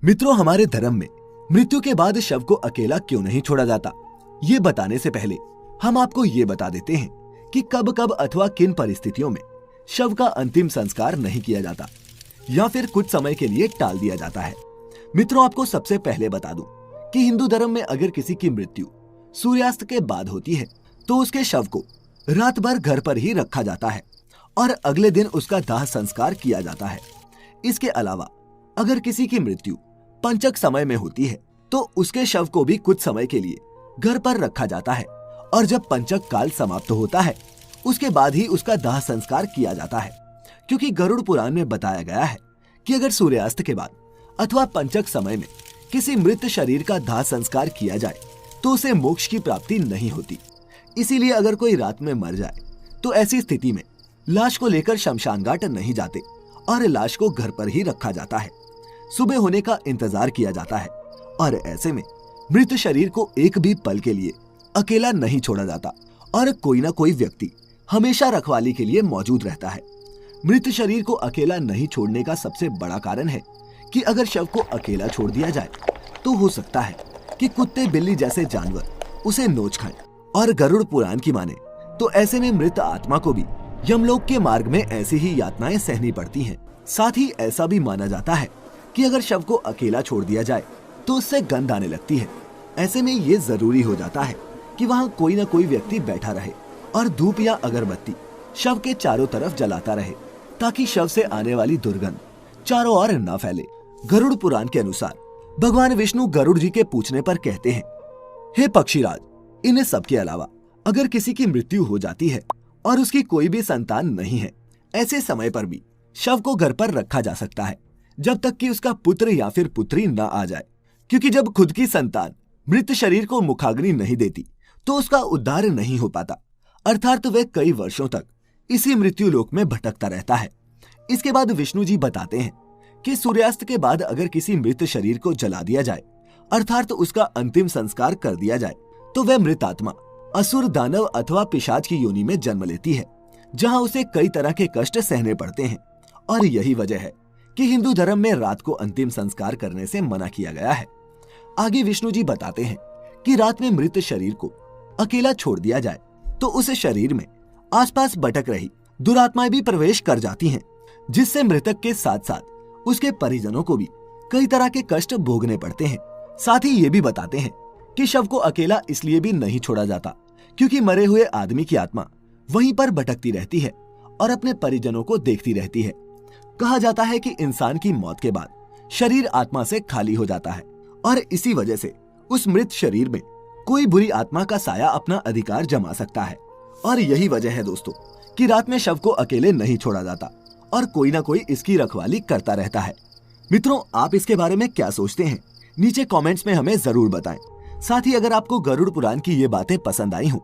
मित्रों, हमारे धर्म में मृत्यु के बाद शव को अकेला क्यों नहीं छोड़ा जाता, ये बताने से पहले हम आपको ये बता देते हैं कि कब कब अथवा किन परिस्थितियों में शव का अंतिम संस्कार नहीं किया जाता या फिर कुछ समय के लिए टाल दिया जाता है। मित्रों, आपको सबसे पहले बता दूं कि हिंदू धर्म में अगर किसी की मृत्यु सूर्यास्त के बाद होती है तो उसके शव को रात भर घर पर ही रखा जाता है और अगले दिन उसका दाह संस्कार किया जाता है। इसके अलावा अगर किसी की मृत्यु पंचक समय में होती है तो उसके शव को भी कुछ समय के लिए घर पर रखा जाता है और जब पंचक काल समाप्त होता है उसके बाद ही उसका दाह संस्कार किया जाता है, क्योंकि गरुड़ पुराण में बताया गया है कि अगर सूर्यास्त के बाद अथवा पंचक समय में किसी मृत शरीर का दाह संस्कार किया जाए तो उसे मोक्ष की प्राप्ति नहीं होती। इसीलिए अगर कोई रात में मर जाए तो ऐसी स्थिति में लाश को लेकर शमशान घाट नहीं जाते और लाश को घर पर ही रखा जाता है। सुबह होने का इंतजार किया जाता है और ऐसे में मृत शरीर को एक भी पल के लिए अकेला नहीं छोड़ा जाता और कोई ना कोई व्यक्ति हमेशा रखवाली के लिए मौजूद रहता है। मृत शरीर को अकेला नहीं छोड़ने का सबसे बड़ा कारण है कि अगर शव को अकेला छोड़ दिया जाए तो हो सकता है कि कुत्ते बिल्ली जैसे जानवर उसे नोच खाएं और गरुड़ पुराण की माने तो ऐसे में मृत आत्मा को भी यमलोक के मार्ग में ऐसी ही यातनाएं सहनी पड़ती हैं। साथ ही ऐसा भी माना जाता है कि अगर शव को अकेला छोड़ दिया जाए तो उससे गंध आने लगती है। ऐसे में ये जरूरी हो जाता है कि वहाँ कोई न कोई व्यक्ति बैठा रहे और धूप या अगरबत्ती शव के चारों तरफ जलाता रहे ताकि शव से आने वाली दुर्गंध चारों ओर न फैले। गरुड़ पुराण के अनुसार भगवान विष्णु गरुड़ जी के पूछने पर कहते हैं, हे पक्षीराज, इन सब के अलावा अगर किसी की मृत्यु हो जाती है और उसकी कोई भी संतान नहीं है, ऐसे समय पर भी शव को घर पर रखा जा सकता है जब तक कि उसका पुत्र या फिर पुत्री न आ जाए, क्योंकि जब खुद की संतान मृत शरीर को मुखाग्नि नहीं देती तो उसका उद्धार नहीं हो पाता, अर्थात वह कई वर्षों तक इसी मृत्यु लोक में भटकता रहता है। इसके बाद विष्णु जी बताते हैं कि सूर्यास्त के बाद अगर किसी मृत शरीर को जला दिया जाए अर्थात उसका अंतिम संस्कार कर दिया जाए तो वह मृत आत्मा असुर, दानव अथवा पिशाच की योनि में जन्म लेती है, जहां उसे कई तरह के कष्ट सहने पड़ते हैं। और यही वजह है कि हिंदू धर्म में रात को अंतिम संस्कार करने से मना किया गया है। आगे विष्णु जी बताते हैं कि रात में मृत शरीर को अकेला छोड़ दिया जाए तो उस शरीर में आसपास भटक रही दुरात्माएं भी प्रवेश कर जाती हैं, जिससे मृतक के साथ साथ उसके परिजनों को भी कई तरह के कष्ट भोगने पड़ते हैं। साथ ही ये भी बताते हैं कि शव को अकेला इसलिए भी नहीं छोड़ा जाता क्योंकि मरे हुए आदमी की आत्मा वहीं पर भटकती रहती है और अपने परिजनों को देखती रहती है। कहा जाता है कि इंसान की मौत के बाद शरीर आत्मा से खाली हो जाता है और इसी वजह से उस मृत शरीर में कोई बुरी आत्मा का साया अपना अधिकार जमा सकता है। और यही वजह है दोस्तों कि रात में शव को अकेले नहीं छोड़ा जाता और कोई ना कोई इसकी रखवाली करता रहता है। मित्रों, आप इसके बारे में क्या सोचते हैं, नीचे कमेंट्स में हमें जरूर बताएं। साथ ही अगर आपको गरुड़ पुराण की ये बातें पसंद आई हो